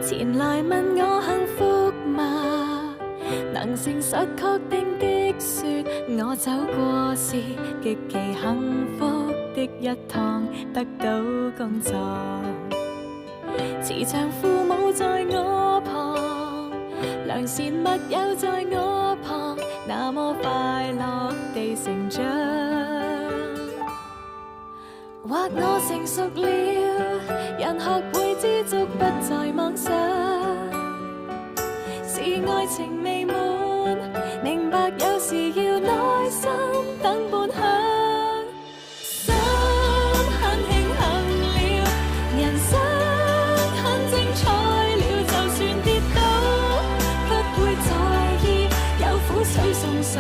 前來問我幸福嗎？能誠實確定的說，我走過是極其幸福的一趟，得到工作，慈祥父母在我旁，良善密友在我旁，那麼快樂地成長。或我成熟了，人學會知足，不再妄想，是愛情未滿，明白有時要耐心等半晌。心很慶幸了，人生很精彩了，就算跌倒，不會在意，有苦水送上，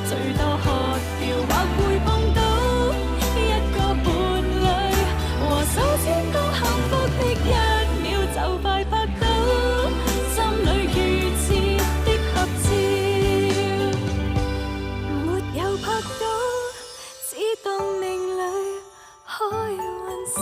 最多喝掉或會碰到一個伴侶，和手牽到幸福的一秒就快拍到，心裏預設的合照，沒有拍到，只當命裏開玩笑。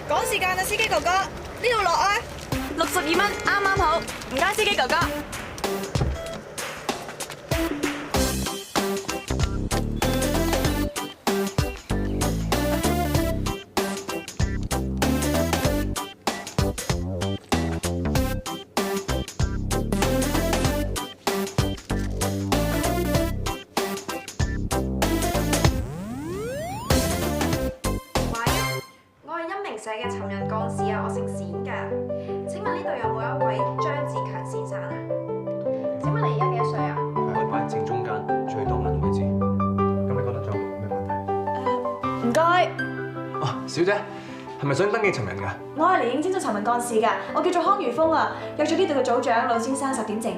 趕時間啊，司機哥哥，呢度落啊！62蚊，啱啱好，唔該，司機哥哥。社嘅尋人幹事啊，我姓冼㗎。請問呢度有冇一位張志強先生啊？請問你而家幾多歲啊？可以擺喺正中間最多人嘅位置。咁你覺得仲有冇咩問題？唔該，哦，小姐，係咪想登記尋人㗎？我係嚟應徵咗尋人幹事㗎，我叫做康如峰啊，約咗呢度嘅組長老先生10點正。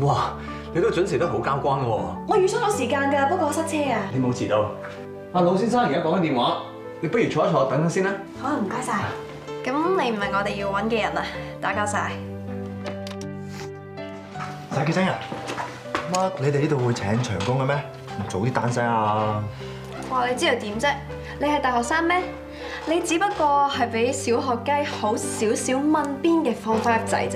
哇，你都準時得好交關喎！我預收咗時間㗎，不過我塞車啊。你冇遲到。阿老先生而家講緊電話，你不如坐一坐等陣先啦。好啊，唔該晒。咁你唔係我哋要揾嘅人啊，打攪晒。大記生啊，乜你哋呢度會請長工嘅咩？唔早啲單聲啊！哇，你知道點啫？你係大學生咩？你只不過係比小學雞好少少問邊嘅方法入仔啫。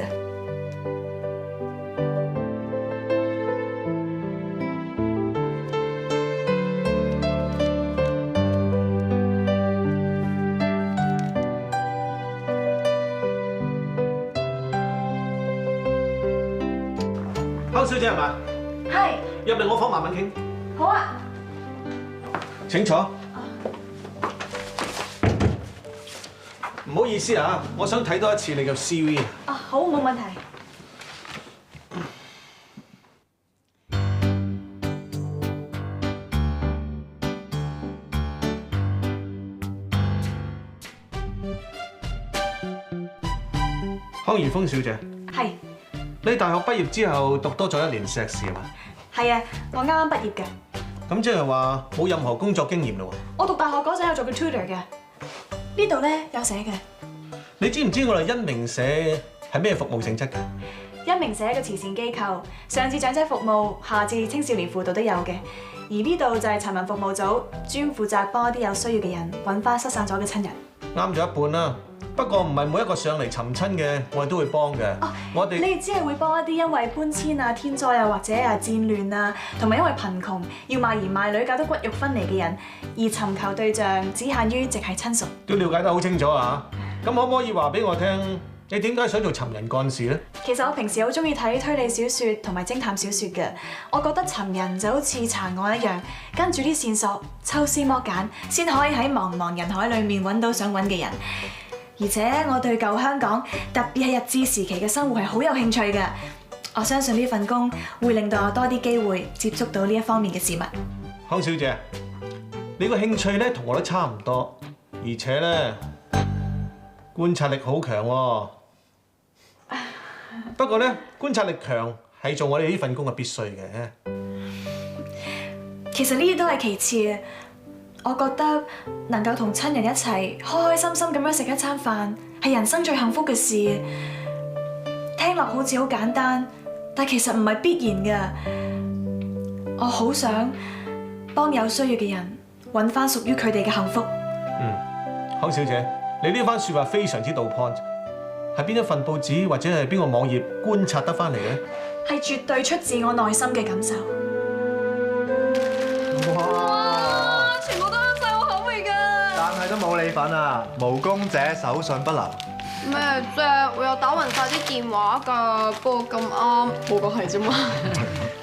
康小姐係嘛？係。入嚟我房慢慢傾。好啊。請坐。唔好意思啊，我想睇多一次你嘅 CV。啊，好，冇問題。康如峰小姐。係。你大學畢業之後讀多咗1年碩士係嘛？係啊，我啱啱畢業嘅。咁即係話冇任何工作經驗咯喎？我讀大學嗰陣有做過 tutor 嘅，呢度咧有寫嘅。你知唔知我哋恩明社係咩服務性質㗎？恩明社係一個慈善機構，上至長者服務，下至青少年輔導都有嘅。而呢度就係尋人服務組，專負責幫一啲有需要嘅人揾翻失散咗嘅親人。啱咗一半啦。不過唔係每一個上嚟尋親嘅，我哋都會幫嘅。我哋你哋只係會幫一啲因為搬遷啊、天災啊或者啊戰亂啊，同埋因為貧窮要賣兒賣女搞到骨肉分離嘅人，而尋求對象只限於直系親屬。都了解得好清楚啊！咁可唔可以話俾我聽，你點解想做尋人幹事咧？其實我平時好中意睇推理小説同埋偵探小説嘅，我覺得尋人就好似查案一樣，跟住啲線索抽絲剝繭，先可以喺茫茫人海裡面揾到想揾嘅人。而且我對舊香港，特別係日治時期嘅生活係好有興趣嘅。我相信呢份工會令到我多啲機會接觸到呢一方面嘅事物。康小姐，你個興趣咧同我都差唔多，而且咧觀察力好強喎。不過咧，觀察力強係做我哋呢份工嘅必須嘅。其實呢啲都係其次嘅。我覺得能夠同親人一齊開開心心咁樣食一餐飯，係人生最幸福嘅事。聽落好似好簡單，但其實唔係必然㗎。我好想幫有需要嘅人揾翻屬於佢哋嘅幸福。康小姐，你呢番説話非常之到 point， 係邊一份報紙或者係邊個網頁觀察得翻嚟嘅？係絕對出自我內心嘅感受。哇！全部都啱晒我口味㗎。但係都冇你份啊！無功者手信不留。咩啫？我又打暈晒啲電話㗎，不過咁啱冇個係啫嘛。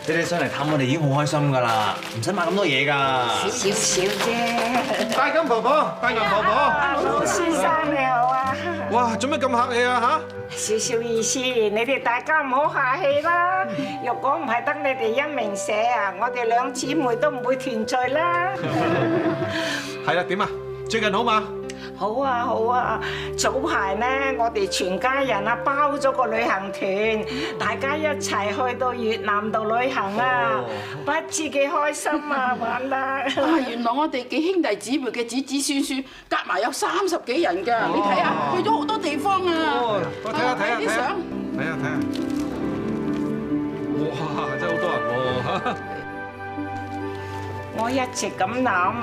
你哋上嚟探我哋已經好開心㗎啦，唔使買咁多嘢㗎。少少啫。大金婆婆，大銀婆婆。老先生你好啊！哇，做咩咁客氣啊少少意思，你哋大家唔好客氣啦。若果唔係得你哋一名社啊，我哋兩姊妹都唔會團聚啦。係啦，點啊？最近好嘛？好啊好啊！早排呢，我哋全家人啊包咗個旅行團，大家一齊去到越南度旅行啊，不知幾開心啊玩得。啊！原來我哋幾兄弟姊妹嘅子子孫孫夾埋有30幾人㗎，你睇下，去咗好多地方啊！我睇下啲相，睇下。哇！真係好多人喎。我一直咁諗，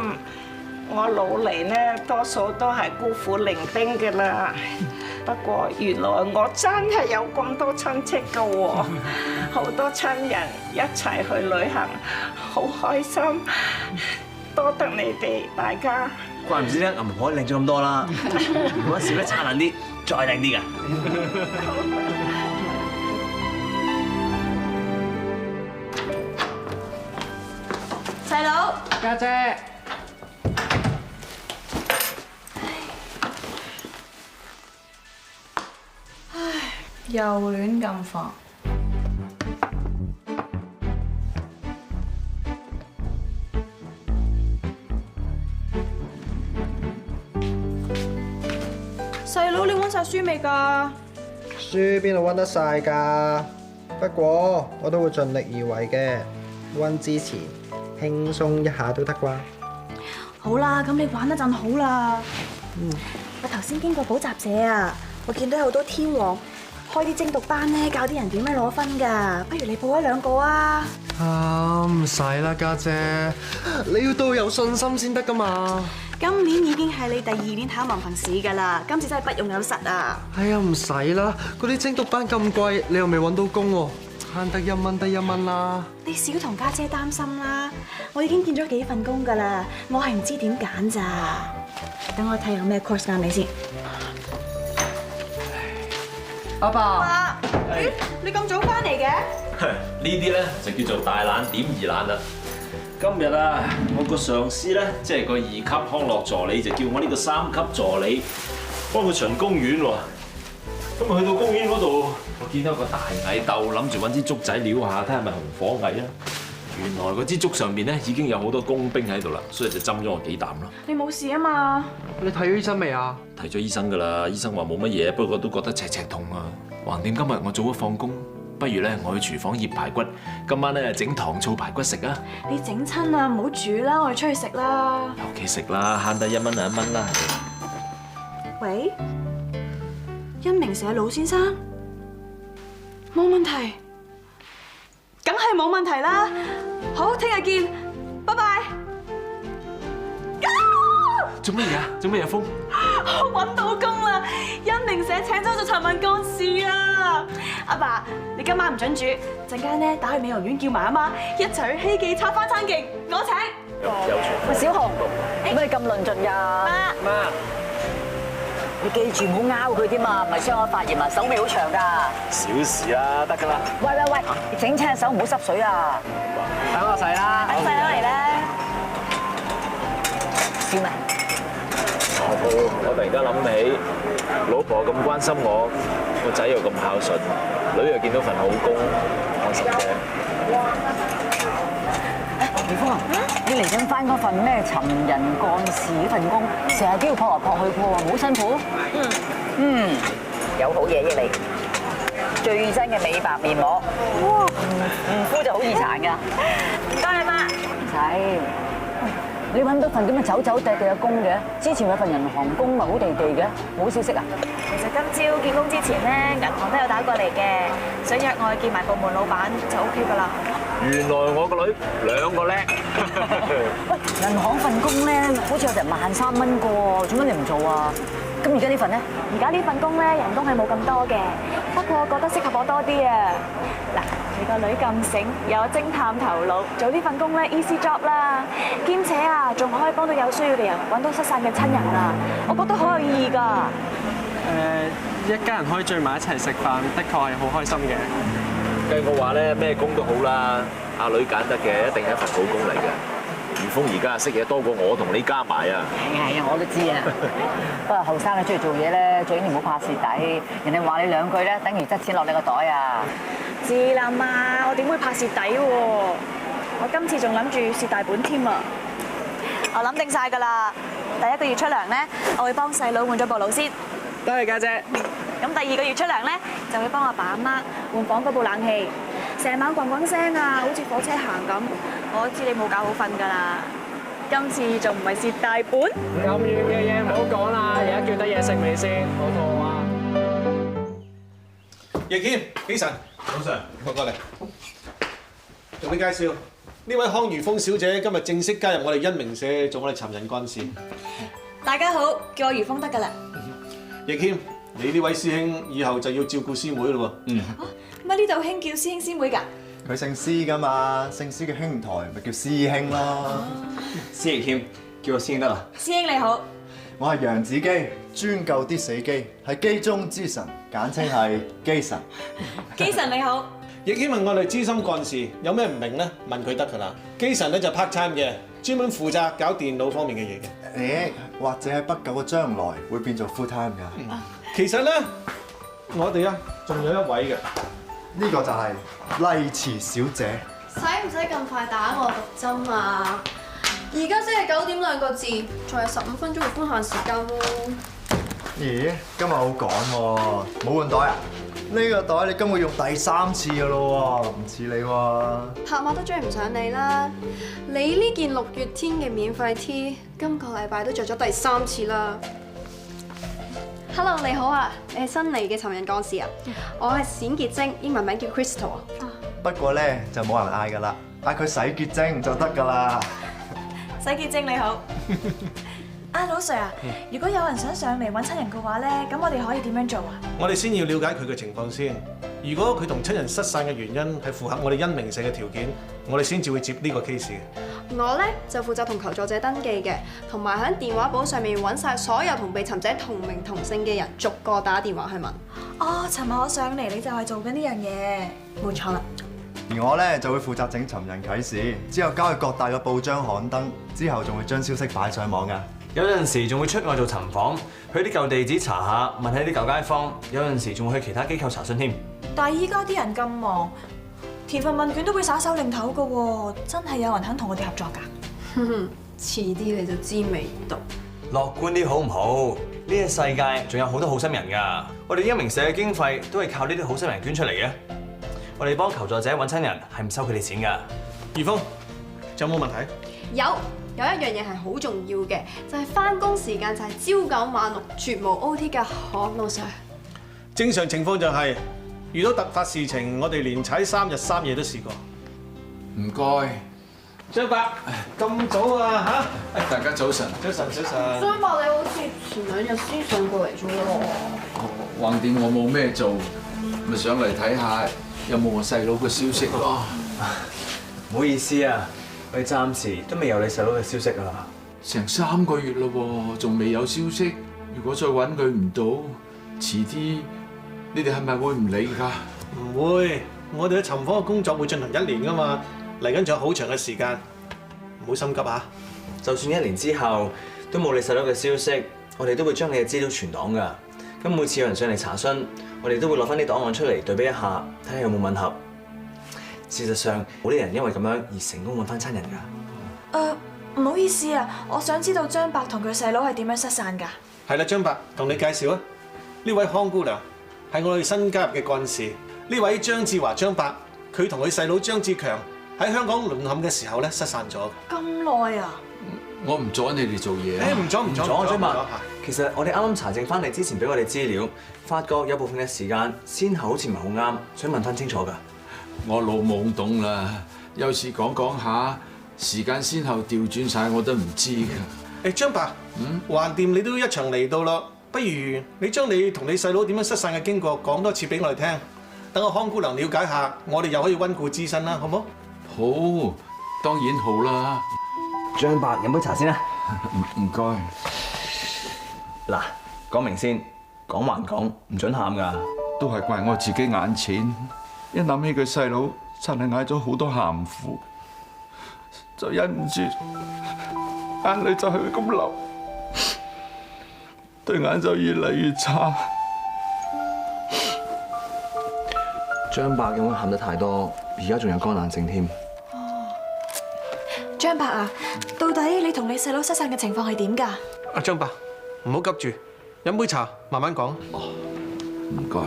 我老嚟呢多數都係孤苦伶仃嘅啦。不過原來我真係有咁多親戚㗎喎，好多親人一齊去旅行，好開心。多得你哋大家。怪唔知咧，銀婆靚咗咁多啦。如果笑得燦爛啲，再靚啲㗎。細佬，家姐。又亂咁放。細佬，你溫晒書未㗎？書邊度溫得晒㗎？不過我都會盡力而為嘅，溫之前輕鬆一下都得啩。好啦，咁你玩一陣好啦。我頭先經過補習社啊，我見到有好多天王開啲精讀班咧，教啲人點樣攞分㗎。不如你報一2個啊？唔使啦，家姐，你要對我有信心先得㗎嘛。今年已經係你第2年考文憑試㗎啦，今次真係不用有實啊！哎呀，唔使啦，嗰啲精讀班咁貴，你又未揾到工喎，慳得1蚊得1蚊啦。你少同家姐擔心啦，我已經見咗幾份工㗎啦，我係唔知點揀咋。等我睇下有咩 course 啱你先。阿爸，爸，咦，你咁早翻嚟嘅？呢啲咧就叫做大懶點二懶啦。今日啊，我個上司咧，即係個2級康樂助理，就叫我呢個3級助理幫佢巡公園喎。咁啊，去到公園嗰度，我見到個大蟻竇，諗住揾支竹仔撩下，睇下係咪紅火蟻啊。原來嗰支竹上面咧已經有好多工兵喺度啦，所以就針咗我幾啖咯。你冇事啊嘛？你睇咗醫生未啊？睇咗醫生㗎啦，醫生話冇乜嘢，不過都覺得赤痛啊。橫掂今日我早咗放工，不如咧我去廚房醃排骨，今晚咧整糖醋排骨食啊！你整親啊，唔好煮啦，我哋出去食啦。喺屋企食啦，慳得1蚊2蚊啦。喂，恩明社老先生，冇問題，梗係冇問題啦。好，聽日見，拜拜。做乜嘢啊？做乜嘢風？我揾到工啦！恩明社請咗做陳文幹事啊！阿爸，你今晚唔準煮，陣間咧打去美容院叫埋阿媽一齊去希記叉翻餐勁，我請。喂，小紅，點解你咁論盡㗎？媽，你記住唔好拗佢添嘛，唔係傷咗發炎啊，手尾好長㗎。小事啦，得㗎啦。喂，你整親手唔好濕水啊！等我洗啦。等細佬嚟啦。笑咩？我突然間諗起，老婆咁關心我，個仔又咁孝順，女又見到份好工，開心啫。葉峰啊，你嚟緊翻嗰份咩尋人幹事呢份工，成日都要撲來撲去嘅喎，好辛苦。有好嘢益你，最新嘅美白面膜，唔敷就好易殘㗎。唔該你媽。唔使。你揾到份咁嘅走走趯嘅工嘅，之前有份銀行工咪好地地嘅，冇消息啊？其實今朝見工之前咧，銀行都有打過嚟嘅，想約我去見埋部門老闆就 OK 㗎啦。原來我個女兩個叻。喂，銀行份工咧，好似有成13,000蚊個喎，做乜你唔做啊？咁而家呢份咧？而家呢份工咧，人工係冇咁多嘅，不過我覺得適合我多啲啊。嗱，你個女咁醒，有偵探頭腦，做呢份工咧 easy job 啦，兼且啊，仲可以幫到有需要嘅人揾到失散嘅親人啊，我覺得好有意義㗎。一家人可以聚埋一齊食飯，的確係好開心嘅。計我話咧，咩工都好啦，阿女揀得嘅一定係一份好工嚟嘅。余峰而家識嘢多過我同你加埋啊！係啊，我都知啊。不過後生你出嚟做嘢咧，最緊要唔好怕蝕底。人哋話你兩句咧，等於執錢落你個袋啊！知啦嘛，我點會怕蝕底喎？我今次仲諗住蝕大本添啊！我諗定晒㗎啦，第一個月出糧咧，我會幫細佬換咗部腦先。多謝家姐。咁第二個月出糧咧，就會幫阿爸阿媽換房嗰部冷氣，成晚咣咣聲啊，好似火車行咁。我知你冇搞好瞓㗎啦，今次仲唔係蝕大本？咁遠嘅嘢唔好講啦，而家叫得嘢食未先？好肚餓啊！易謙，幾晨，早上，過嚟，同你介紹呢位康如風小姐，今日正式加入我哋恩明社做我哋尋人幹事。大家好，叫我如風得㗎啦。易謙，你呢位師兄以後就要照顧師妹咯喎。乜呢度興叫師兄師妹㗎？佢姓施㗎嘛，姓施嘅兄台咪叫師兄咯。施易謙，叫我師兄得啦。師兄你好，我係楊子基，專救啲死機，係機中之神，簡稱係機神。基神你好。易謙問我哋資深幹事有咩唔明咧，問佢得㗎啦。基神咧就 part time 嘅，專門負責搞電腦方面嘅嘢嘅。或者喺不久嘅將來會變做 full time 㗎。其實咧，我哋啊仲有一位嘅。呢個就係麗慈小姐。使唔使咁快打我毒針啊？而家先係9點2個字，仲有15分鐘嘅寬限時間喎。咦，今日好趕喎，冇換袋啊？呢個袋你今個用第3次㗎咯喎，唔似你喎。拍馬都追唔上你啦！你呢件6月天嘅免費 T，今個禮拜都着咗第3次啦。Hello， 你好啊，你係新嚟嘅尋人幹事啊？我係冼潔晶，英文名叫 Crystal 啊。不過咧就冇人嗌㗎啦，嗌佢洗潔精就得㗎啦。洗潔精你好。啊，老 Sir 啊，如果有人想上嚟揾親人嘅話咧，咁我哋可以點樣做啊？我哋先要了解佢嘅情況先。如果佢同親人失散嘅原因係符合我哋恩明社嘅條件，我哋先至會接呢個 case 嘅。我咧就負責同求助者登記嘅，同埋喺電話簿上面揾晒所有同被尋者同名同姓嘅人，逐個打電話去問。哦，尋日我上嚟你就係做緊呢樣嘢，冇錯啦。而我咧就會負責整尋人啟事，之後交去各大嘅報章刊登，之後仲會將消息擺上網㗎。有陣時仲會出外做尋訪，去啲舊地址查下，問下啲舊街坊。有陣時仲會去其他機構查詢添。但係依家啲人咁忙，填份問卷都會耍手擰頭㗎喎，真係有人肯同我哋合作㗎？遲啲你就知味道。樂觀啲好唔好？呢個世界仲有好多好心人㗎。我哋恩明社嘅經費都係靠呢啲好心人捐出嚟嘅。我哋幫求助者揾親人係唔收佢哋錢㗎。余峰，仲有冇問題？有一樣嘢係好重要嘅，就係返工時間就係朝9晚6，絕無 OT 嘅何老 Sir。正常情況就係遇到突發事情，我哋連踩3日3夜都試過。唔該，張伯，咁早啊嚇？大家早晨。早晨，早晨。張伯你好似前2日先上過嚟啫喎。橫掂我冇咩做，咪上嚟睇下有冇我細佬嘅消息咯。唔好意思啊。我哋暫時都未有你細佬嘅消息啊！成3個月咯喎，仲未有消息。如果再揾佢唔到，遲啲你哋係咪會唔理㗎？唔會，我哋嘅尋訪嘅工作會進行1年㗎嘛，嚟緊仲有好長嘅時間，唔好心急啊！就算1年之後都冇你細佬嘅消息，我哋都會將你嘅資料存檔㗎。咁每次有人上嚟查詢，我哋都會攞翻啲檔案出嚟對比一下，睇下有冇吻合。事實上，冇啲人因為咁樣而成功揾翻親人㗎。唔好意思啊，我想知道張伯同佢細佬係點樣失散㗎？係啦，張伯同你介紹啊，呢位康姑娘係我哋新加入嘅幹事。呢位張志華張伯，佢同佢細佬張志強喺香港淪陷嘅時候咧失散咗。咁耐啊！我唔阻你哋做嘢啊！唔阻張伯。其實我哋啱啱查證翻你之前俾我哋資料，發覺有部分嘅時間先後好似唔係好啱，想問翻清楚㗎。我老懵懂啦，有時講下時間先後調轉晒，我都唔知㗎。張伯，橫掂你都一場嚟到啦，不如你將你同你細佬點樣失散嘅經過講多次俾我哋聽，等我康姑娘了解下，我哋又可以溫故知新啦，好唔好？好，當然好啦。張伯飲杯茶先啦。唔該。嗱，講明先，講還講，唔准喊㗎。都係怪我自己眼淺，一諗起佢細佬真係嗌咗好多鹹苦，就忍唔住眼淚就係咁流，對眼就越嚟越差。張伯因為喊得太多，而家仲有乾眼症添。張伯啊，到底你同你細佬失散嘅情況係點㗎？阿張伯，唔好急住，飲杯茶，慢慢講。唔該。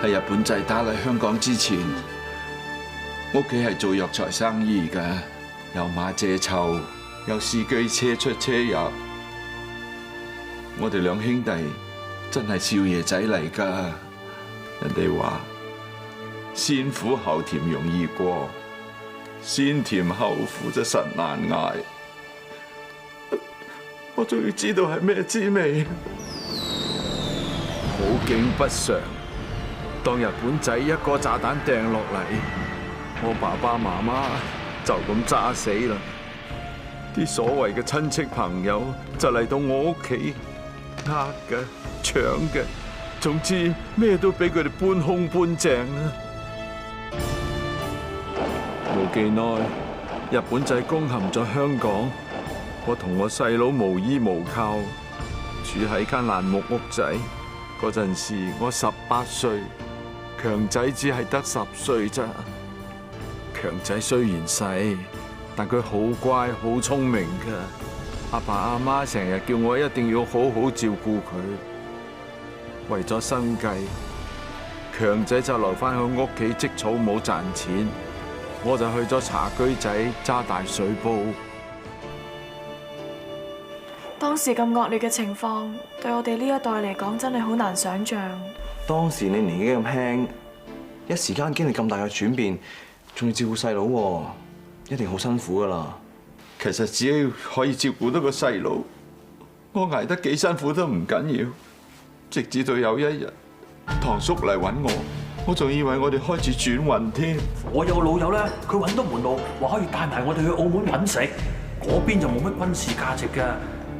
喺日本仔打嚟香港之前，屋企係做藥材生意㗎，有馬借湊，有司機車出車入。我哋兩兄弟真係少爺仔嚟㗎。人哋話先苦後甜容易過，先甜後苦就實難捱。我終於知道係咩滋味。好景不常，當日本仔一個炸彈掟落嚟，我爸爸媽媽就咁炸死啦。啲所謂嘅親戚朋友就嚟到我屋企，呃嘅、搶嘅，總之咩都俾佢哋搬空搬正啦。冇幾耐，日本仔攻陷咗香港，我同我細佬無依無靠，住喺間爛木屋仔。嗰陣時我18歲，強仔只係得10歲咋。強仔雖然細，但佢好乖好聰明㗎。阿爸阿媽成日叫我一定要好好照顧佢。為咗生計，強仔就留返喺屋企織草帽賺錢，我就去咗茶居仔揸大水煲。當時咁惡劣嘅情況，對我哋呢一代嚟講真係好難想像。當時你年紀咁輕，一時間經歷咁大嘅轉變，仲要照顧細佬喎，一定好辛苦噶啦。其實只要可以照顧到個細佬，我捱得幾辛苦都唔緊要。直至到有一日，堂叔嚟揾我仲以為我哋開始轉運添。我有個老友咧，佢揾到門路，話可以帶埋我哋去澳門揾食，嗰邊就冇乜軍事價值嘅。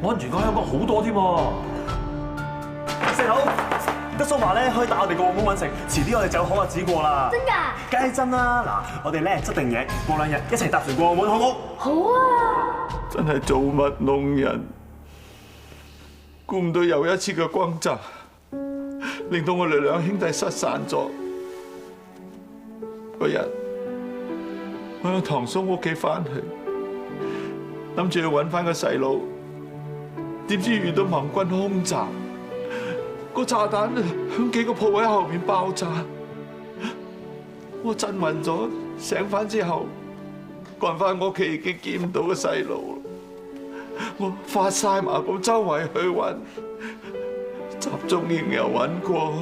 安全過香港好多添喎。細佬，德叔話咧可以帶我哋過澳門揾食，遲啲我哋就有好日子過啦。真㗎？梗係真啦！嗱，我哋咧執定嘢，過2日一齊搭船過澳門，好唔好？好啊！真係造物弄人，估唔到又一次嘅轟炸，令到我哋兩兄弟失散咗。嗰日我喺堂叔屋企翻去，諗住去揾翻個細佬。點知遇到盟軍空襲，個炸彈響幾個鋪位後面爆炸，我震暈咗，醒翻之後趕翻屋企已經見唔到個細佬，我發晒麻咁周圍去揾，集中營又揾過，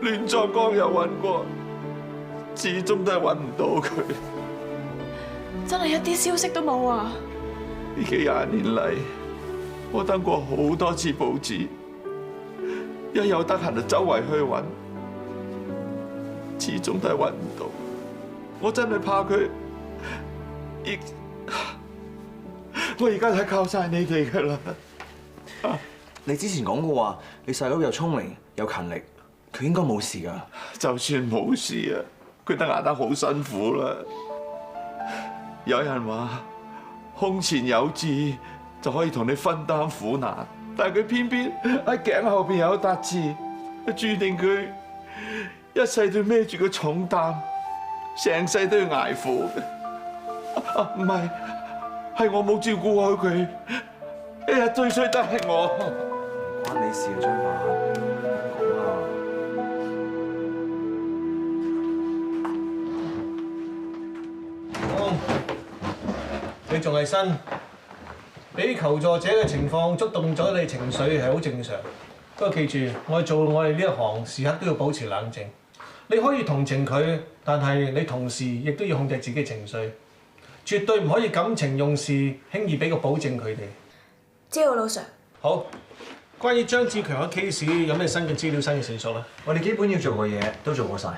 亂葬崗又揾過，始終都係揾唔到佢。真係一啲消息都冇啊！呢幾廿年嚟，我登過好多次報紙，一有得閒就周圍去揾，始終都係揾唔到。我真係怕佢，我而家係靠晒你哋㗎啦。你之前講過話，你細佬又聰明又勤力，佢應該冇事㗎。就算冇事啊，佢都捱得好辛苦啦。有人話胸前有痣就可以同你分擔苦難，但係佢偏偏喺頸後邊有笪痣，注定佢一一世都孭住個重擔，成世都要捱苦嘅。唔係，係我冇照顧好佢，一日最衰都係我。唔關你事啊，張伯，唔好講啦。你仲係新，俾求助者嘅情況觸動咗你情緒係好正常。不過記住，我哋做我哋呢一行，時刻都要保持冷靜。你可以同情佢，但係你同時亦都要控制自己情緒，絕對唔可以感情用事，輕易俾個保證佢哋。知道，老 Sir。好，關於張志強嘅 case 有咩新嘅資料、新嘅線索咧？我哋基本要做嘅嘢都做過晒。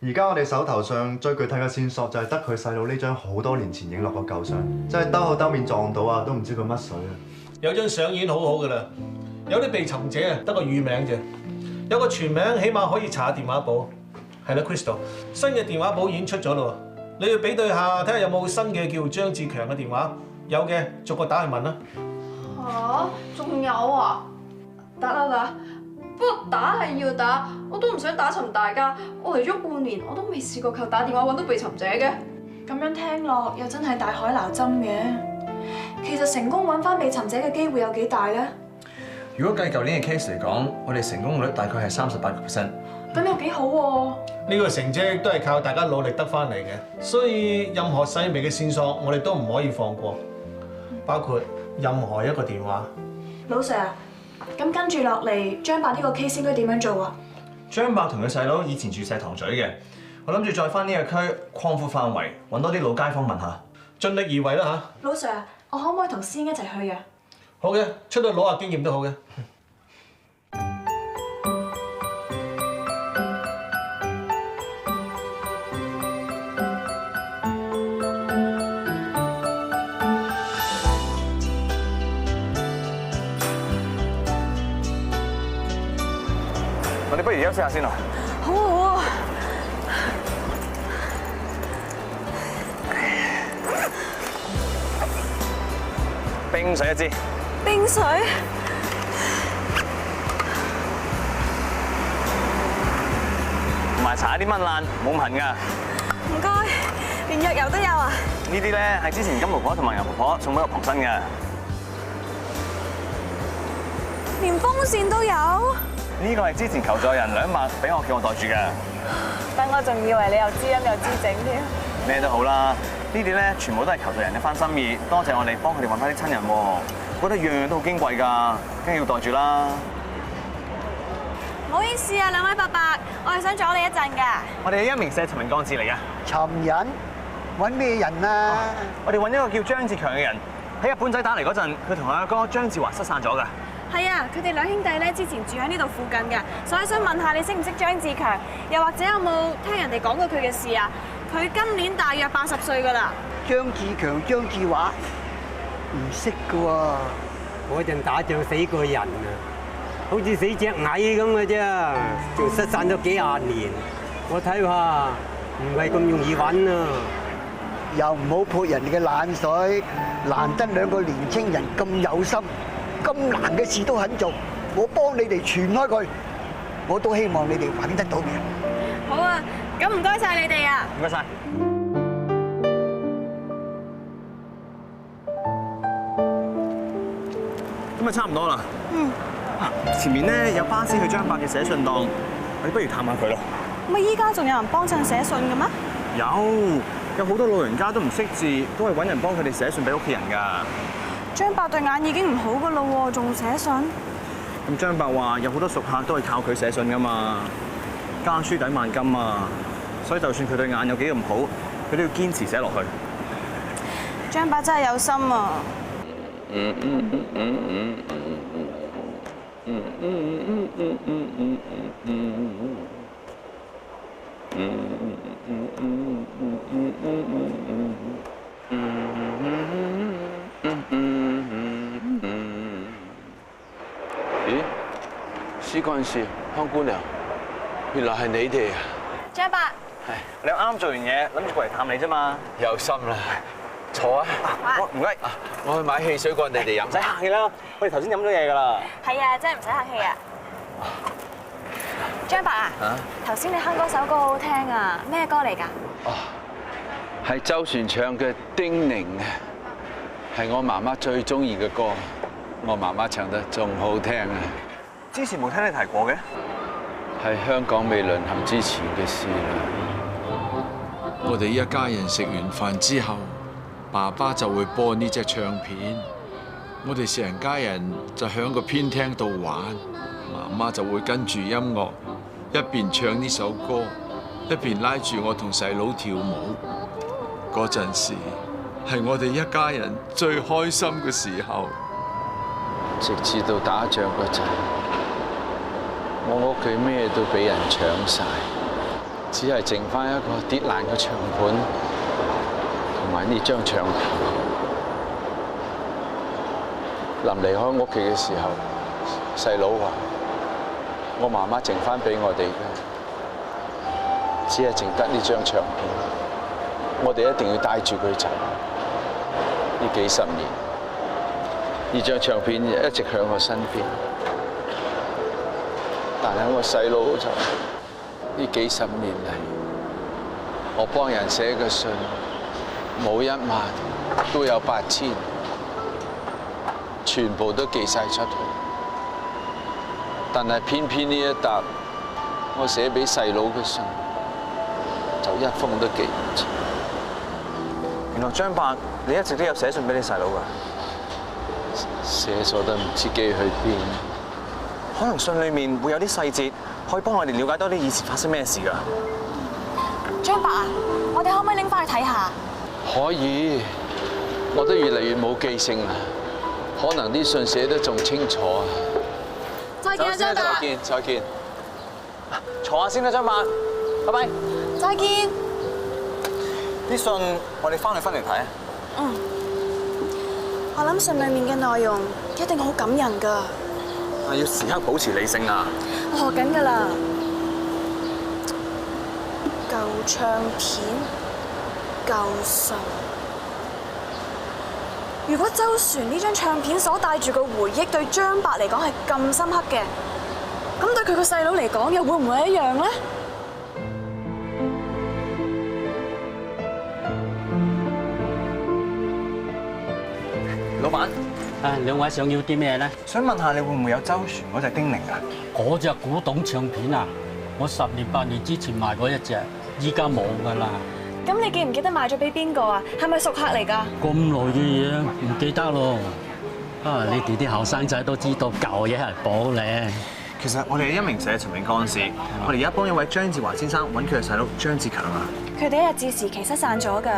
而家我哋手頭上最具體嘅線索就係得佢細佬呢張好多年前影落個舊相，真係兜口兜面撞到啊，都唔知佢乜水啊！有張相已經好好㗎啦，有啲被尋者啊得個乳名啫，有個全名起碼可以查下電話簿。係啦 ，Crystal， 新嘅電話簿已經出咗啦，你要比對下睇下有冇新嘅叫張志強嘅電話，有嘅逐個打去問啦。嚇，仲有啊？得啦，不過打係要打，我都唔想打沉大家。我嚟咗半年，我都未試過靠打電話揾到被尋者嘅。咁樣聽落又真係大海撈針嘅。其實成功揾翻被尋者嘅機會有幾大咧？如果計舊年嘅 case 嚟講，我哋成功率大概係38%。咁又幾好喎！呢個成績都係靠大家努力得翻嚟嘅，所以任何細微嘅線索我哋都唔可以放過，包括任何一個電話。老 Sir， 咁跟住落嚟，張伯呢個 case 應該點樣做啊？張伯同佢細佬以前住石塘咀嘅，我諗住再翻呢個區擴闊範圍，揾多啲老街坊問下，盡力而為啦嚇。老 Sir， 我可唔可以同師兄一齊去啊？好嘅，出去攞下經驗都好嘅。我哋不如休息下先啦。好啊！冰水一支。冰水。同埋搽啲蚊爛，冇痕㗎。唔該，連藥油都有啊！呢啲咧係之前金婆婆同埋牛婆婆送俾我旁身嘅。連風扇都有。呢個係之前求助人兩萬俾我叫我袋住嘅。等我仲以為你又知音又知整添。咩都好啦，呢啲咧全部都係求助人一番心意，多謝我哋幫佢哋揾翻啲親人喎。覺得樣樣都好矜貴㗎，梗係要袋住啦。唔好意思啊，兩位伯伯，我係想阻你一陣㗎。我哋係一名社尋人幹事嚟㗎。尋人？揾咩人啊？我哋揾一個叫張志強嘅人，喺日本仔打嚟嗰陣，佢同阿哥張志華失散咗㗎。係啊，佢哋兩兄弟咧之前住喺呢度附近㗎，所以想問下你識唔識張志強，又或者有冇聽人哋講過佢嘅事啊？佢今年大約80歲㗎啦。張志強、張志華唔識㗎喎。嗰陣打仗死過人啊，好似死隻蟻咁嘅啫，仲失散咗幾廿年。我睇下唔係咁容易揾啊。又唔好潑人哋嘅冷水，難得兩個年青人咁有心。咁難嘅事都肯做，我幫你哋傳開佢，我都希望你哋揾得到嘅。好啊，咁唔該晒你哋啊！唔該晒。咁啊，差唔多啦。前面咧有巴士去張伯嘅寫信檔，我哋不如探下佢咯。咪依家仲有人幫襯寫信嘅咩？有好多老人家都唔識字，都係揾人幫佢哋寫信俾屋企人㗎。張伯對眼已經唔好噶啦喎，仲寫信？咁張伯話有好多熟客都係靠佢寫信噶嘛，家書抵萬金啊，所以就算佢對眼有幾咁好，佢都要堅持寫落去。張伯真係有心啊！咦，司幹事、康姑娘，原來係你哋啊！張伯，係你啱做完嘢，諗住過嚟探你啫嘛。有心啦，坐啊！唔該，我去買汽水過你哋飲。唔使客氣啦，我哋頭先飲咗嘢㗎啦。係啊，真係唔使客氣啊！張伯啊，頭先你哼嗰首歌好好聽啊，咩歌嚟㗎？係周璇唱嘅《叮嚀》啊，係我媽媽最中意嘅歌，我媽媽唱得仲好聽啊！之前冇聽你提過嘅，係香港未淪陷之前嘅事啦。我哋一家人食完飯之後，爸爸就會播呢隻唱片，我哋成家人就響個偏廳度玩，媽媽就會跟住音樂一邊唱呢首歌，一邊拉住我同細佬跳舞。嗰陣時係我哋一家人最開心嘅時候。直至到打仗嗰陣，我屋企咩都俾人搶晒，只係剩翻一個跌爛嘅唱盤同埋呢張唱片。臨離開屋企嘅時候，細佬話：我媽媽剩翻俾我哋嘅，只係剩得呢張唱片，我哋一定要帶住佢走。呢幾十年，呢張唱片一直喺我身邊，但係我細佬就呢幾十年嚟，我幫人寫嘅信冇1萬都有8000，全部都寄晒出去。但係偏偏呢一沓我寫俾細佬嘅信，就一封都寄唔出。原來張伯你一直都有寫信俾你細佬㗎？寫咗都唔知寄去邊。可能信裡面會有啲細節，可以幫我哋了解多啲以前發生咩事㗎。張伯啊，我哋可唔可以拎翻去睇下？可以，我都越嚟越冇記性啦，可能啲信寫得仲清楚啊。再見啊，張伯。再見，再見。坐下先啦，張伯，拜拜。再見。啲信我哋翻去分嚟睇啊。嗯。我諗信裡面嘅內容一定好感人㗎。但係要時刻保持理性啊！我學緊㗎啦。舊唱片、舊信。如果周璇呢張唱片所帶住嘅回憶對張伯嚟講係咁深刻嘅，咁對佢個細佬嚟講又會唔會一樣咧？老闆，兩位想要啲咩咧？想問下你會唔會有周璇嗰隻叮嚀啊？嗰隻古董唱片啊，我10年8年之前買過一隻，依家冇噶啦。咁你記唔記得買咗俾邊個啊？係咪熟客嚟㗎？咁耐嘅嘢唔記得咯。啊，你哋啲後生仔都知道舊嘢係寶咧。其實我哋係一名社陳明幹事，我哋而家幫一位張志華先生揾佢嘅細佬張志強啊。佢哋一日治時期失散咗㗎。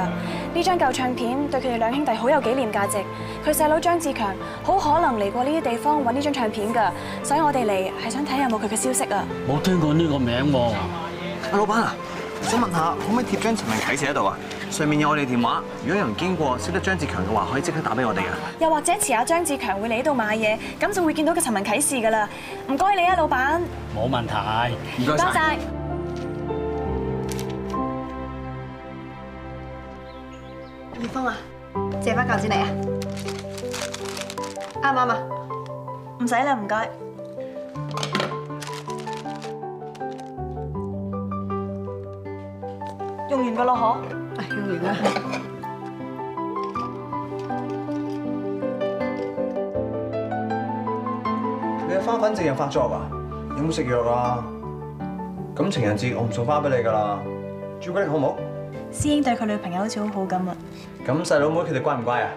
呢張舊唱片對佢哋兩兄弟好有紀念價值。佢細佬張志強好可能嚟過呢啲地方揾呢張唱片㗎，所以我哋嚟係想睇有冇佢嘅消息啊。冇聽過呢個名喎。阿老闆啊，想問下可唔可以貼張陳明啟事喺度啊？上面有我哋電話，如果有人經過識得張志強嘅話，可以即刻打俾我哋啊。又或者遲下張志強會嚟呢度買嘢，咁就會見到個陳文啟事㗎啦。唔該你啊，老闆。冇問題。唔該晒。葉峰啊，借翻嚿錢嚟啊！啱唔啱啊？唔使啦，唔該。用完㗎咯，嗬？用完啦。你嘅花粉症又發作啊？有冇食藥啊？咁情人節我唔送花俾你㗎啦，朱古力好唔好？師兄對佢女朋友好似好好咁啊！咁細佬妹佢哋乖唔乖啊？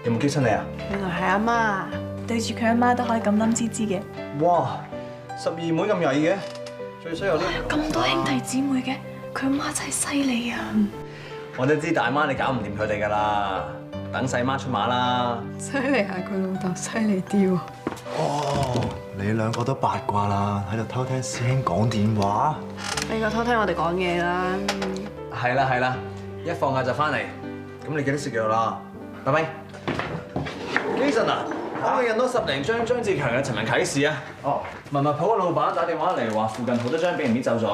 有冇激親你啊？原來係阿媽，對住佢阿媽都可以咁冧滋滋嘅。哇！12妹咁曳嘅，最衰有啲咁多兄弟姊妹嘅，佢阿媽真係犀利啊！我都知大媽你搞唔掂佢哋㗎啦，等細媽出馬啦。犀利係佢老豆犀利啲喎。哦，你兩個都八卦啦，喺度偷聽師兄講電話。你個偷聽我哋講嘢啦。係啦係啦，一放假就翻嚟，咁你記得食藥啦。拜拜。Jason 啊，可唔可以印多10零張張志強嘅陳文啟事啊？哦，文物鋪嘅老闆打電話嚟話附近好多張俾人搣走咗，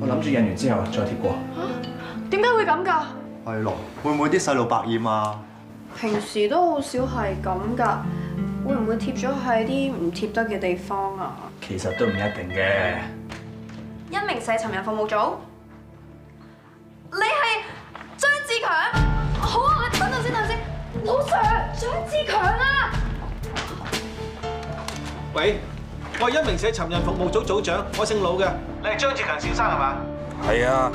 我諗住印完之後再貼過。點解會咁㗎？係咯，會唔會啲細路百厭啊？平時都好少係咁㗎，會唔會貼咗喺啲唔貼得嘅地方啊？其實都唔一定嘅。恩明社尋人服務組。你係張志強？好啊，你等陣先。老 Sir， 張志強啊！喂，我係恩明社尋人服務組組長，我姓魯嘅。你係張志強先生係嘛？係啊，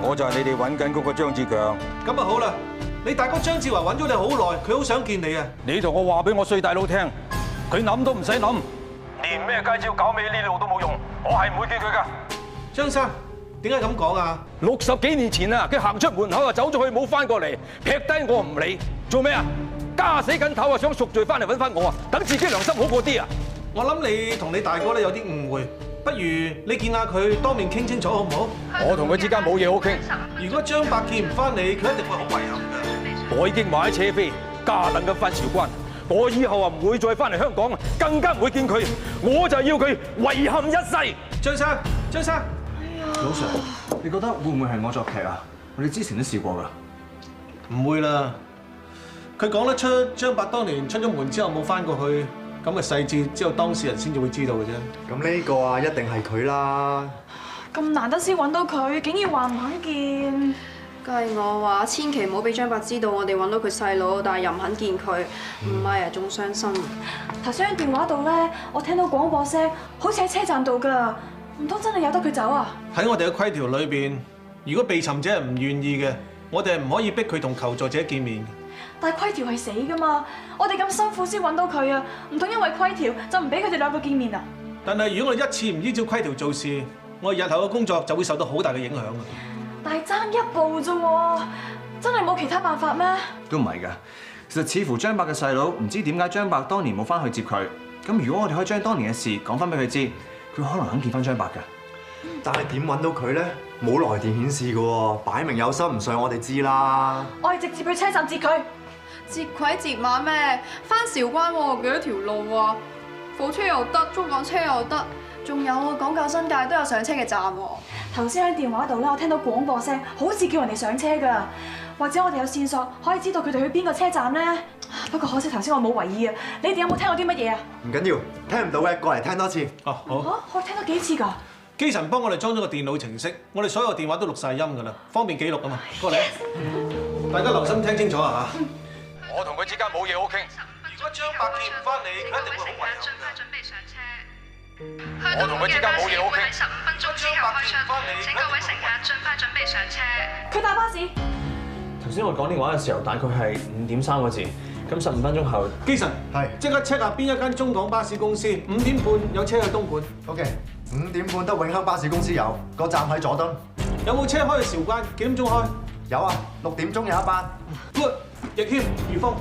我就係你哋揾緊嗰個張志強。咁啊好啦，你大哥張志華揾咗你好耐，佢好想見你啊！你同我話俾我衰大佬聽，佢諗都唔使諗，連咩街招搞尾呢度都冇用，我係唔會見佢噶。張生，點解咁講啊？60幾年前啊，佢行出門口啊，走咗去冇翻過嚟，劈低我唔理，做咩啊？加死緊頭啊，想贖罪翻嚟揾翻我啊，等自己良心好過啲啊！我諗你同你大哥咧有啲誤會，不如你見下佢當面傾清楚好唔好？我同佢之間冇嘢好傾。如果張伯見唔翻你，佢一定會好遺憾㗎。我已經買咗車飛，加等緊翻韶關。我以後啊唔會再翻嚟香港，更加唔會見佢。我就要佢遺憾一世。張生，張生，老 Sir， 你覺得會唔會係我作劇啊？我哋之前都試過㗎。唔會啦。佢講得出張伯當年出咗門之後冇翻過去，咁嘅細節只有當事人先至會知道嘅啫。咁呢個啊，一定係佢啦。咁難得先揾到佢，竟然話唔肯見。計我話，千祈唔好俾張伯知道我哋揾到佢細佬，但係又唔肯見佢，唔係啊，仲傷心。頭先喺電話度咧，我聽到廣播聲，好似喺車站度㗎，唔通真係由得佢走啊？喺我哋嘅規條裏邊，如果被尋者係唔願意嘅，我哋係唔可以逼佢同求助者見面。但係規條係死㗎嘛，我哋咁辛苦先揾到佢啊，唔通因為規條就唔俾佢哋兩個見面啊？但係如果我哋一次唔依照規條做事，我哋日後嘅工作就會受到好大嘅影響啊！但係爭一步啫喎，真係冇其他辦法咩？都唔係㗎，其實似乎張伯嘅細佬唔知點解張伯當年冇翻去接佢。咁如果我哋可以將當年嘅事講翻俾佢知，佢可能肯見翻張伯㗎。但係點揾到佢咧？冇來電顯示㗎喎，擺明有心唔想我哋知啦。我係直接去車站接佢。截鬼截馬咩？翻韶關喎，幾多條路啊？火車又得，中港車又得，仲有港九新界都有上車嘅站喎。頭先喺電話度咧，我聽到廣播聲，好似叫人哋上車㗎。或者我哋有線索可以知道佢哋去邊個車站咧？不過可惜頭先我冇為意啊。你哋有冇聽過啲乜嘢啊？唔緊要，聽唔到嘅過嚟聽多次。哦，好。嚇，可以聽到幾次㗎？基神幫我哋裝咗個電腦程式，我哋所有電話都錄晒音㗎啦，方便記錄啊嘛。過嚟，大家留心聽清楚啊嚇！我同佢之間冇嘢好傾。如果張伯見唔翻你，佢一定會好遺憾㗎。我同佢之間冇嘢好傾。15分鐘之後開出，請各位乘客盡快準備上車。佢搭巴士。頭先我講電話嘅時候，大概係5點3個字。咁15分鐘後，基神係即刻 check 下邊一間中港巴士公司5點半有車去東莞。OK， 5點半得永亨巴士公司有，個站喺佐敦。有冇車開去韶關？幾點鐘開？有啊，6點鐘有一班。Good， 易謙、余峰，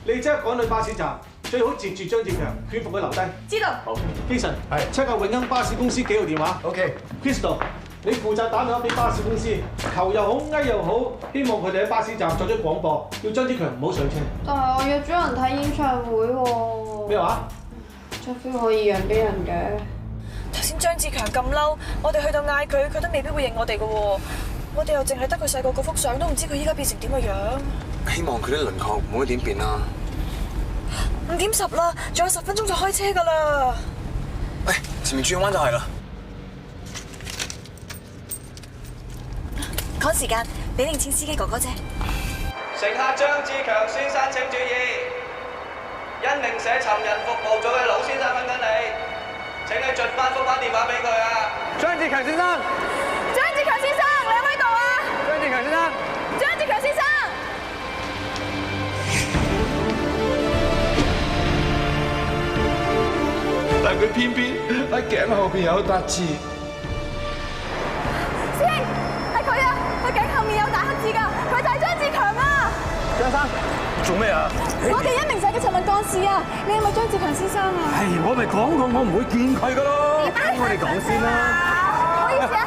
你即刻趕去巴士站，最好截住張志強，勸服佢留低。知道。好。基神係 check 下永亨巴士公司幾號電話。OK。Crystal， 你負責打電話俾巴士公司，求又好，翳又好，希望佢哋喺巴士站作出廣播，要張志強唔好上車。但係我約咗人睇演唱會喎。咩話？張飛可以讓俾人嘅。頭先張志強咁嬲，我哋去到嗌佢，佢都未必會認我哋嘅喎。我哋又淨係得佢細個嗰幅相，都唔知佢依家變成點嘅樣。希望佢啲輪廓唔會點變啦。5點10啦，仲有10分鐘就開車㗎啦。喂，前面轉彎就係啦。趕時間，俾零錢司機哥哥啫。乘客張志強先生請注意，恩明社尋人服務組嘅老先生揾緊你，請你盡快覆返電話俾佢啊！張志強先生，張志強先生，你喺邊度啊？張志強先生，張志強先生。但佢偏偏喺頸後邊有笪字。師兄，係佢啊！佢頸後面有大黑字㗎，佢就係張志強啊！張生，做咩啊？我哋恩明社嘅尋日幹事啊！你係咪張志強先生啊？唉，我咪講過我唔會見佢㗎咯。等我哋講先啦。唔好意思啊，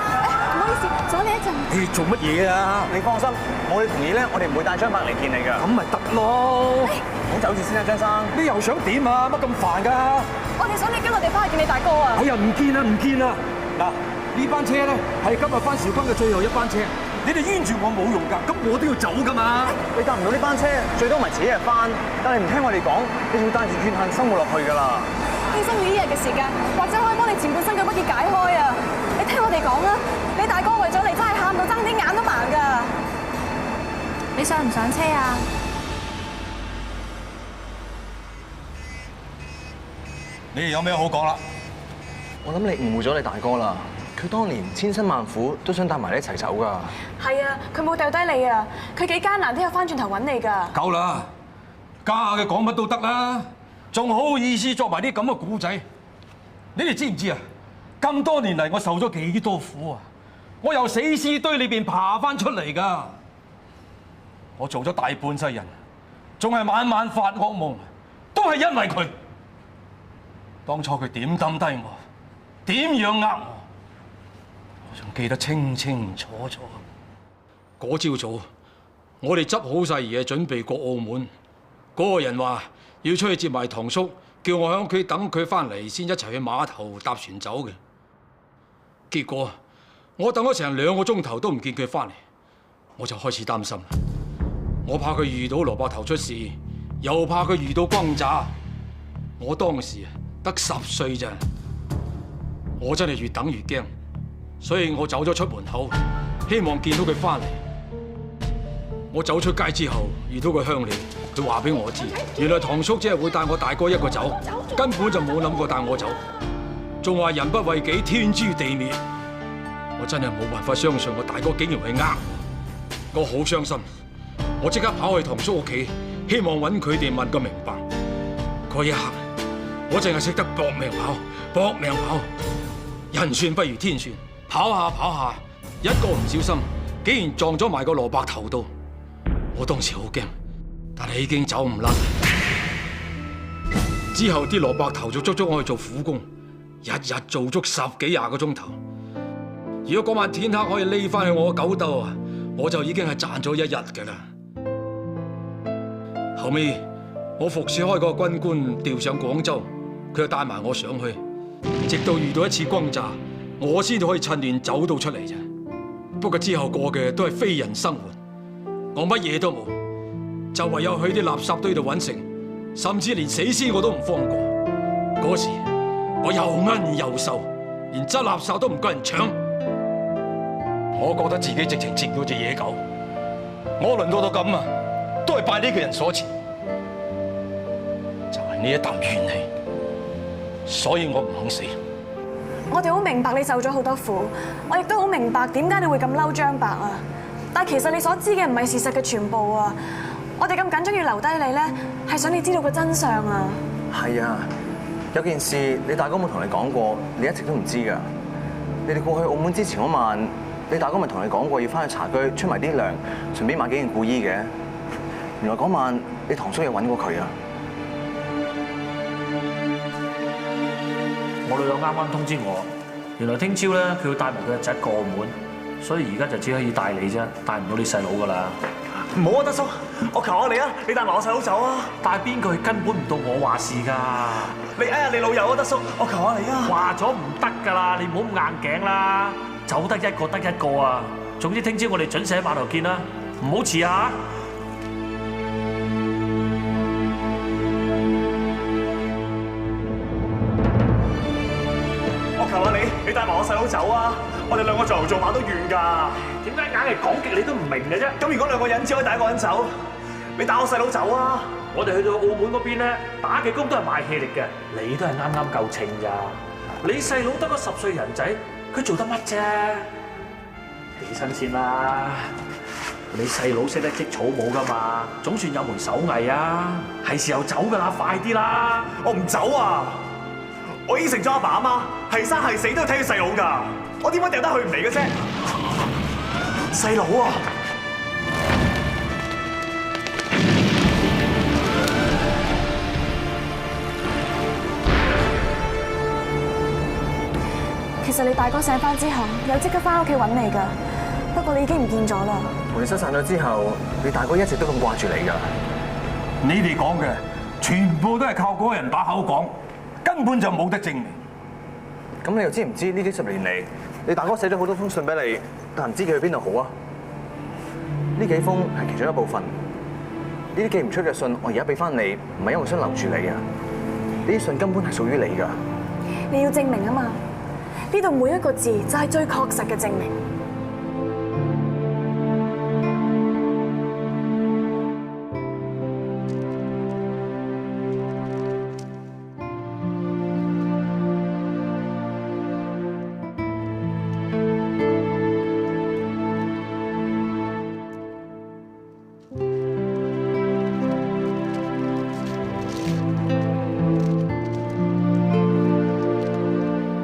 唔好意思，阻你一陣。你做乜嘢啊？你放心，我哋同意咧，我哋唔會帶張伯嚟見你㗎。咁咪得咯。唔好走住先啊，張生。你又想點啊？乜咁煩㗎？我哋想你跟我哋翻去見你大哥啊！哎呀，唔見啦，唔見啦！嗱，呢班車咧係今日翻韶關嘅最後一班車，你哋冤住我冇用㗎，咁我都要走㗎嘛！你搭唔到呢班車，最多咪遲一日翻，但係唔聽我哋講，你會帶住怨恨生活落去㗎啦。犧牲你呢日嘅時間，或者可以幫你前半生嘅鬱結解開啊！你聽我哋講啊！上唔上車啊？你哋有咩好講啦？我諗你誤會咗你大哥啦。佢當年千辛萬苦都想帶埋你一齊走㗎。係啊，佢冇掉低你啊，佢幾艱難都有翻轉頭揾你㗎。夠啦，家下嘅講乜都得啦，仲好意思作埋啲咁嘅古仔？你哋知唔知啊？咁多年嚟我受咗幾多苦啊！我由死屍堆裏邊爬翻出嚟㗎。我做咗大半世人，仲係晚晚發惡夢，都係因為佢。當初佢點抌低我，點樣呃我仲記得清清楚楚。嗰朝早，我哋執好晒嘢，準備過澳門。嗰個人話要出去接埋堂叔，叫我喺屋企等佢翻嚟先一齊去碼頭搭船走嘅。結果我等咗成2個鐘頭都唔見佢翻嚟，我就開始擔心。我怕佢遇到蘿蔔頭出事，又怕佢遇到轟炸。我當時得10歲咋，我真係越等越驚，所以我走咗出門口，希望見到佢翻嚟。我走出街之後，遇到個鄉里，佢話俾我知，原來堂叔只係會帶我大哥一個走，根本就冇諗過帶我走，仲話人不為己，天誅地滅。我真係冇辦法相信我大哥竟然會呃我，我好傷心。我即刻跑去堂叔屋企，希望揾佢哋問個明白。嗰一刻，我淨係識得搏命跑，搏命跑。人算不如天算，跑下跑下，一個唔小心，竟然撞咗埋個蘿蔔頭度。我當時好驚，但係已經走唔甩。之後啲蘿蔔頭就捉咗我去做苦工，日日做足10幾20個鐘頭。如果嗰晚天黑可以匿翻去我個狗竇啊，我就已經係賺咗1日㗎啦。後尾我服侍開嗰個軍官調上廣州，佢就帶埋我上去，直到遇到一次轟炸，我先至可以趁亂走到出嚟啫。不過之後過嘅都係非人生活，我乜嘢都冇，就唯有去啲垃圾堆度揾食，甚至連死屍我都唔放過。嗰時我又奀又瘦，連執垃圾都唔夠人搶。我覺得自己直情似到隻野狗，我淪落到咁啊，都係拜呢個人所賜，就係呢一啖怨氣，所以我唔肯死。我哋好明白你受咗好多苦，我亦都好明白點解你會咁嬲張伯啊！但其實你所知嘅唔係事實嘅全部啊！我哋咁緊張要留低你咧，係想你知道個真相啊！係啊，有件事你大哥冇同你講過，你一直都唔知㗎。你哋過去澳門之前嗰晚，你大哥咪同你講過要翻去茶居出埋啲糧，順便買幾件故衣嘅。原來嗰晚你堂叔有揾過佢啊！我老友啱啱通知我，原來聽朝咧佢要帶埋佢個仔過澳門，所以而家就只可以帶你啫，帶唔到你細佬噶啦。唔好啊，德叔，我求下你啊，你帶埋我細佬走啊！帶邊個根本唔到我話事㗎。你哎呀，你老友啊，德叔，我求下你啊！話咗唔得㗎啦，你唔好咁硬頸啦，走得一個得一個啊！總之聽朝我哋準時喺碼頭見啦，唔好遲啊！求下你帶埋我細佬走啊！我哋2個做牛做馬都怨㗎。點解硬係講極你都唔明嘅啫？咁如果2個人只可以帶1個人走，你帶我細佬走啊！我哋去到澳門嗰邊咧，打嘅工都係賣氣力嘅，你都係啱啱夠稱咋。你細佬得個10歲人仔，佢做得乜啫？起身先啦！你細佬識得織草帽㗎嘛？總算有門手藝啊！係時候走㗎啦，快啲啦！我唔走啊！我應承咗阿爸阿媽，係生係死都要睇佢細佬㗎。我點解掉得佢唔嚟嘅啫？細佬啊！其實你大哥醒翻之後，有即刻翻屋企揾你㗎，不過你已經唔見咗啦。同你失散咗之後，你大哥一直都咁掛住你㗎。你哋講嘅全部都係靠嗰個人把口講，根本就冇得證明。咁你又知唔知呢幾10年嚟，你大哥寫咗好多封信俾你，但唔知寄去邊度好啊？呢幾封係其中一部分，呢啲寄唔出嘅信，我而家俾翻你，唔係因為想留住你啊！呢啲信根本係屬於你㗎。你要證明啊嘛，呢度每一個字就係最確實嘅證明。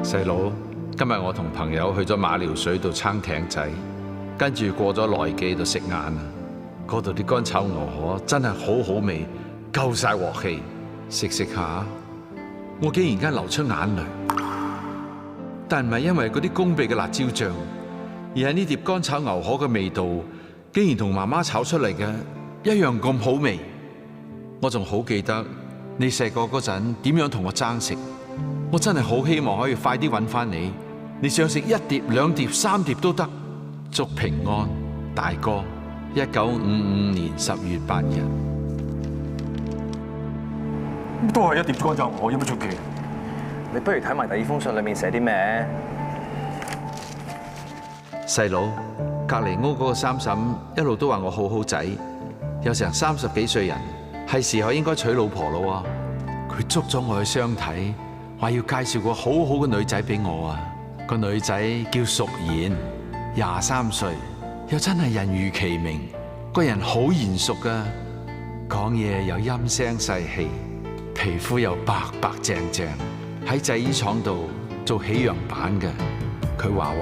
細佬，今日我同朋友去咗馬料水度撐艇仔，跟住過咗內記度食晏啊！嗰度啲乾炒牛河真係好好味，夠晒鑊氣。食食下，我竟然間流出眼淚。但唔係因為嗰啲攻鼻嘅辣椒醬，而係呢碟乾炒牛河嘅味道，竟然同媽媽炒出嚟嘅一樣咁好味。我仲好記得你細個嗰陣點樣同我爭食，我真係好希望可以快啲揾翻你。你想食一碟、2碟、3碟都得。祝平安，大哥。1955年10月8日。都係一碟乾炒牛河，有乜出奇？你不如睇埋第二封信裏面寫啲咩？細佬，隔離屋嗰個三嬸一路都話我好好仔，有成30幾歲人，係時候應該娶老婆咯喎。佢捉咗我去相睇，話要介紹個好好嘅女仔俾我啊。個女仔叫淑賢，23歲，又真係人如其名，個人好賢淑噶，講嘢有陰聲細氣，皮膚又白白淨淨，喺製衣廠度做起樣板嘅。佢話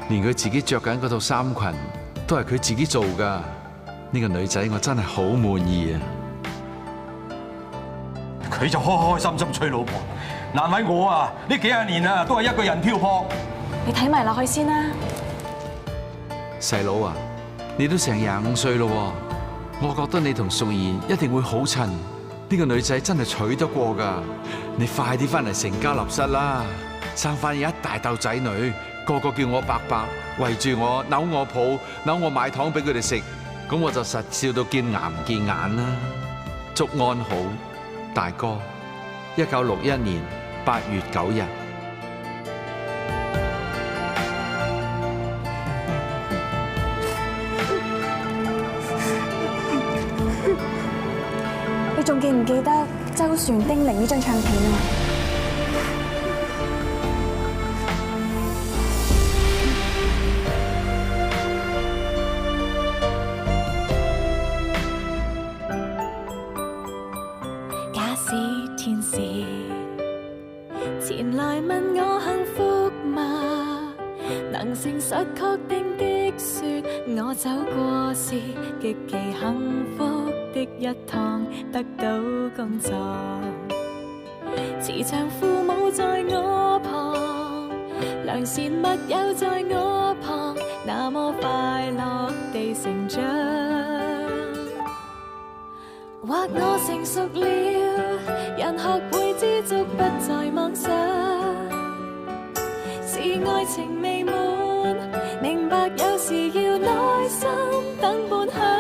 連佢自己着緊嗰套衫裙都係佢自己做噶。呢個女仔我真係好滿意啊！佢就開開心心娶老婆，難為我啊！呢幾廿年啊，都係一個人漂泊。你睇埋落去先啦。細佬啊，你都成25歲咯喎，我覺得你同淑賢一定會好襯。呢個女仔真係娶得過㗎。你快啲翻嚟成家立室啦，生翻一大竇仔女，個個叫我伯伯，圍住我，扭我抱，扭我買糖俾佢哋食，咁我就實笑到見牙唔見眼啦。祝安好，大哥。1961年8月9日。你仲記唔記得周旋丁玲呢張唱片啊？假使天使前來問我幸福嗎？能誠實確定的說，我走過是極其幸福的一趟，得到工作，慈祥父母在我旁，良善密友在我旁，那麼快樂地成長。或我成熟了，人學會知足，不再妄想，是愛情未滿，明白有時要耐心等半晌。